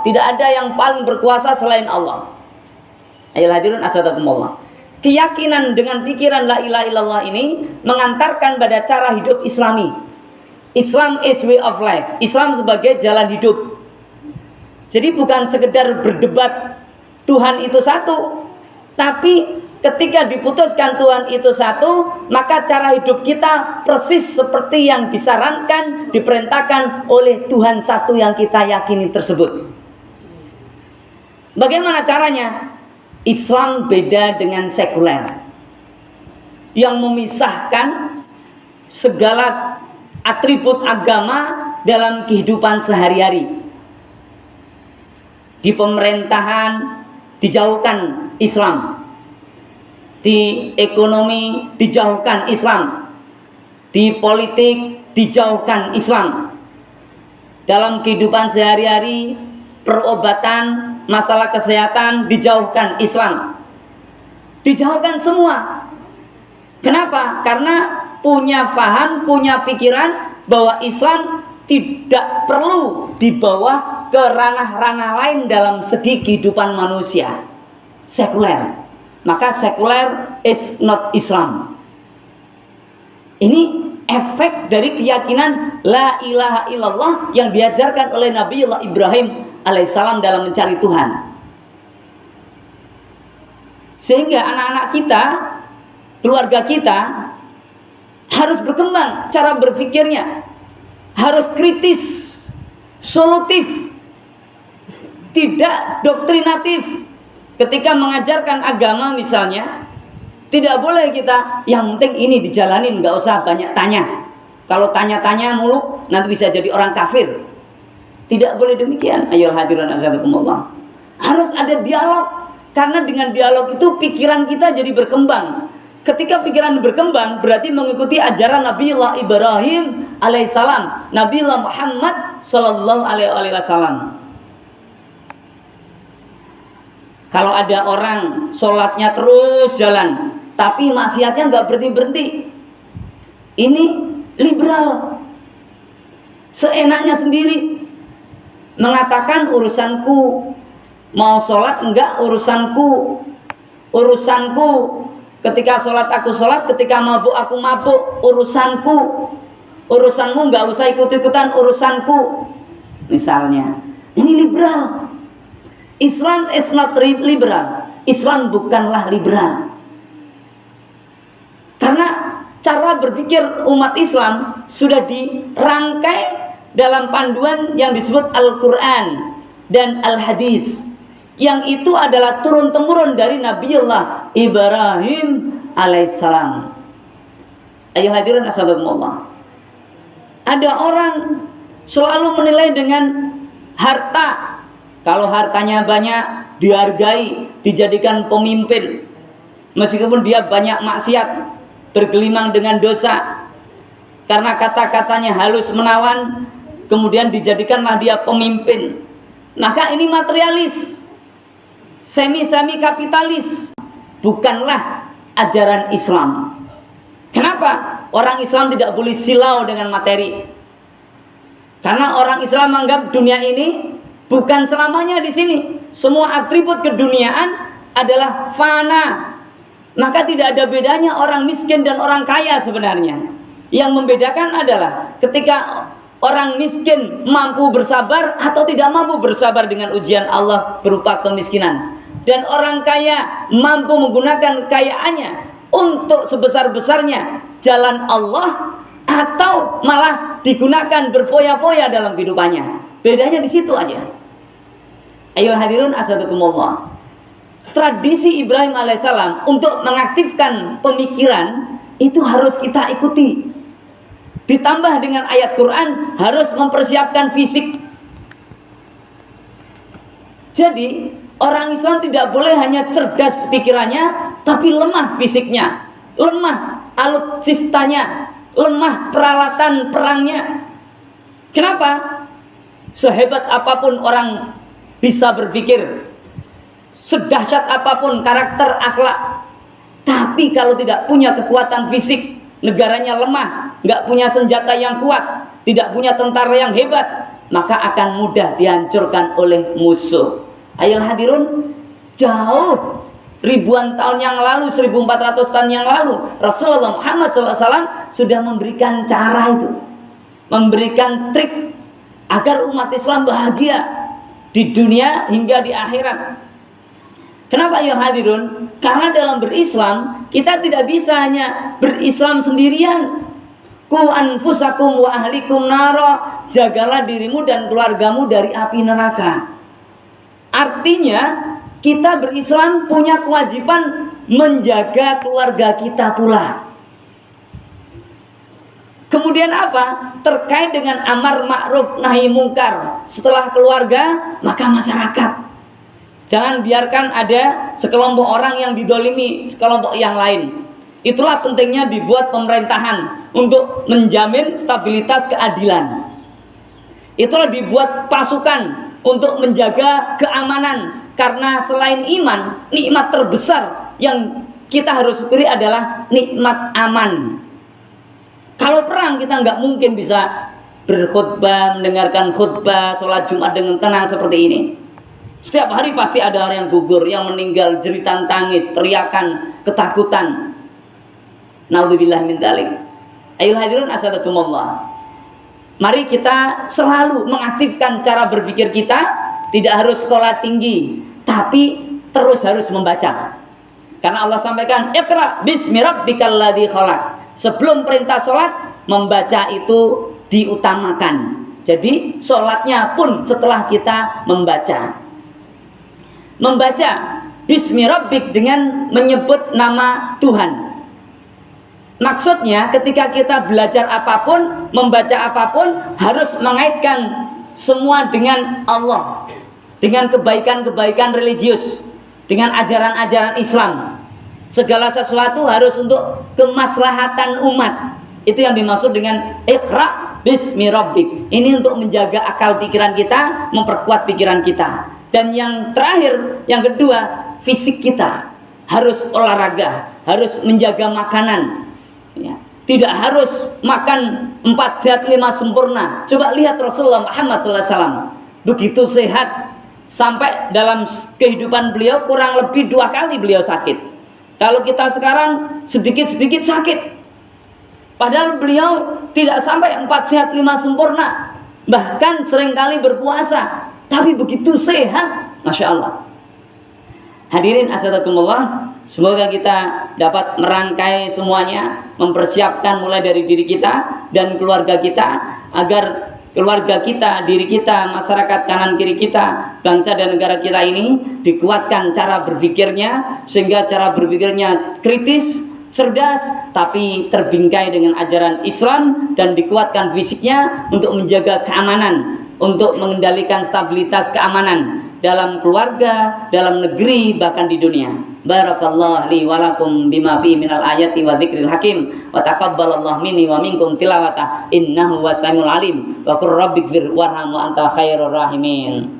Tidak ada yang paling berkuasa selain Allah. Ayo hadirin asadakumullah. Keyakinan dengan pikiran la ilaha illallah ini mengantarkan pada cara hidup Islami. Islam is way of life. Islam sebagai jalan hidup. Jadi bukan sekedar berdebat Tuhan itu satu, tapi ketika diputuskan Tuhan itu satu, maka cara hidup kita persis seperti yang disarankan, diperintahkan oleh Tuhan satu yang kita yakini tersebut. Bagaimana caranya? Islam beda dengan sekuler yang memisahkan segala atribut agama dalam kehidupan sehari-hari. Di pemerintahan dijauhkan Islam, di ekonomi dijauhkan Islam, di politik dijauhkan Islam, dalam kehidupan sehari-hari, perobatan, masalah kesehatan dijauhkan Islam, dijauhkan semua. Kenapa? Karena punya faham, punya pikiran bahwa Islam tidak perlu dibawa ke ranah-ranah lain dalam segi kehidupan manusia. Sekuler. Maka sekuler is not Islam. Ini efek dari keyakinan la ilaha illallah yang diajarkan oleh Nabiullah Ibrahim alaihissalam dalam mencari Tuhan. Sehingga anak-anak kita, keluarga kita harus berkembang cara berpikirnya, harus kritis, solutif, tidak doktrinatif. Ketika mengajarkan agama misalnya, tidak boleh kita yang penting ini dijalanin, nggak usah banyak tanya. Kalau tanya-tanya mulu nanti bisa jadi orang kafir. Tidak boleh demikian. Ayo hadirin azakumullah. Harus ada dialog, karena dengan dialog itu pikiran kita jadi berkembang. Ketika pikiran berkembang berarti mengikuti ajaran Nabiullah Ibrahim alaihissalam, Nabiullah Muhammad sallallahu alaihi wasallam. Kalau ada orang sholatnya terus jalan, tapi maksiatnya nggak berhenti-berhenti, ini liberal, seenaknya sendiri, mengatakan urusanku, mau sholat enggak urusanku, ketika sholat aku sholat, ketika mabuk aku mabuk, urusanmu nggak usah ikut-ikutan urusanku, misalnya. Ini liberal. Islam is not liberal. Islam bukanlah liberal. Karena cara berpikir umat Islam sudah dirangkai dalam panduan yang disebut Al-Quran dan Al-Hadis, yang itu adalah turun-temurun dari Nabiullah Ibrahim alaihissalam. Ayo hadirin assalamualaikum. Ada orang selalu menilai dengan harta. Kalau hartanya banyak, dihargai, dijadikan pemimpin. Meskipun dia banyak maksiat, bergelimang dengan dosa, karena kata-katanya halus menawan, kemudian dijadikanlah dia pemimpin. Maka ini materialis, semi kapitalis, bukanlah ajaran Islam. Kenapa? Orang Islam tidak boleh silau dengan materi. Karena orang Islam menganggap dunia ini bukan selamanya di sini. Semua atribut keduniaan adalah fana. Maka tidak ada bedanya orang miskin dan orang kaya sebenarnya. Yang membedakan adalah ketika orang miskin mampu bersabar atau tidak mampu bersabar dengan ujian Allah berupa kemiskinan. Dan orang kaya mampu menggunakan kekayaannya untuk sebesar-besarnya jalan Allah, atau malah digunakan berfoya-foya dalam kehidupannya. Bedanya di situ aja. Ayo hadirin asadukumullah. Tradisi Ibrahim alaihissalam untuk mengaktifkan pemikiran itu harus kita ikuti. Ditambah dengan ayat Quran, harus mempersiapkan fisik. Jadi orang Islam tidak boleh hanya cerdas pikirannya, tapi lemah fisiknya, lemah alutsistanya, lemah peralatan perangnya. Kenapa? Sehebat apapun orang bisa berpikir, sedahsyat apapun karakter akhlak, tapi kalau tidak punya kekuatan fisik, negaranya lemah, nggak punya senjata yang kuat, tidak punya tentara yang hebat, maka akan mudah dihancurkan oleh musuh. Ayolah hadirun, jauh ribuan tahun yang lalu, 1400 tahun yang lalu, Rasulullah Muhammad SAW sudah memberikan cara itu, memberikan trik agar umat Islam bahagia di dunia hingga di akhirat. Kenapa ya hadirun? Karena dalam berislam kita tidak bisa hanya berislam sendirian. Ku anfusakum wa ahlikum nara, jagalah dirimu dan keluargamu dari api neraka. Artinya kita berislam punya kewajiban menjaga keluarga kita pula. Kemudian apa? Terkait dengan amar ma'ruf nahi mungkar. Setelah keluarga, maka masyarakat. Jangan biarkan ada sekelompok orang yang didolimi sekelompok yang lain. Itulah pentingnya dibuat pemerintahan untuk menjamin stabilitas keadilan. Itulah dibuat pasukan untuk menjaga keamanan. Karena selain iman, nikmat terbesar yang kita harus syukuri adalah nikmat aman. Kalau perang kita nggak mungkin bisa berkhutbah, mendengarkan khutbah, sholat Jumat dengan tenang seperti ini. Setiap hari pasti ada orang yang gugur, yang meninggal, jeritan tangis, teriakan, ketakutan. Naudzubillah min dzalik. Ayolah hadirin asadakumullah. Mari kita selalu mengaktifkan cara berpikir kita, tidak harus sekolah tinggi, tapi terus harus membaca. Karena Allah sampaikan, "Iqra bismi rabbikal ladzi khalaq." Sebelum perintah sholat, membaca itu diutamakan. Jadi sholatnya pun setelah kita membaca. Membaca bismi rabbik dengan menyebut nama Tuhan. Maksudnya ketika kita belajar apapun, membaca apapun, harus mengaitkan semua dengan Allah, dengan kebaikan-kebaikan religius, dengan ajaran-ajaran Islam. Segala sesuatu harus untuk kemaslahatan umat. Itu yang dimaksud dengan Iqra bismi rabbik. Ini untuk menjaga akal pikiran kita, memperkuat pikiran kita. Dan yang terakhir, yang kedua, fisik kita harus olahraga, harus menjaga makanan. Ya, tidak harus makan 4 sehat 5 sempurna. Coba lihat Rasulullah Muhammad SAW, begitu sehat sampai dalam kehidupan beliau kurang lebih 2 kali beliau sakit. Kalau kita sekarang sedikit-sedikit sakit, padahal beliau tidak sampai 4 sehat 5 sempurna, bahkan seringkali berpuasa, tapi begitu sehat, Masya Allah. Hadirin asadakumullah, semoga kita dapat merangkai semuanya, mempersiapkan mulai dari diri kita dan keluarga kita, agar keluarga kita, diri kita, masyarakat kanan kiri kita, bangsa dan negara kita ini dikuatkan cara berpikirnya, sehingga cara berpikirnya kritis, cerdas, tapi terbingkai dengan ajaran Islam, dan dikuatkan fisiknya untuk menjaga keamanan, untuk mengendalikan stabilitas keamanan dalam keluarga, dalam negeri, bahkan di dunia. Barakallahu li wa lakum bima fi minal ayati wa dzikril hakim, wa taqabbalallahu minni wa minkum tilawata innahu wasamiul alim, wa qur rabbighfir warham wa anta khairur rahimin.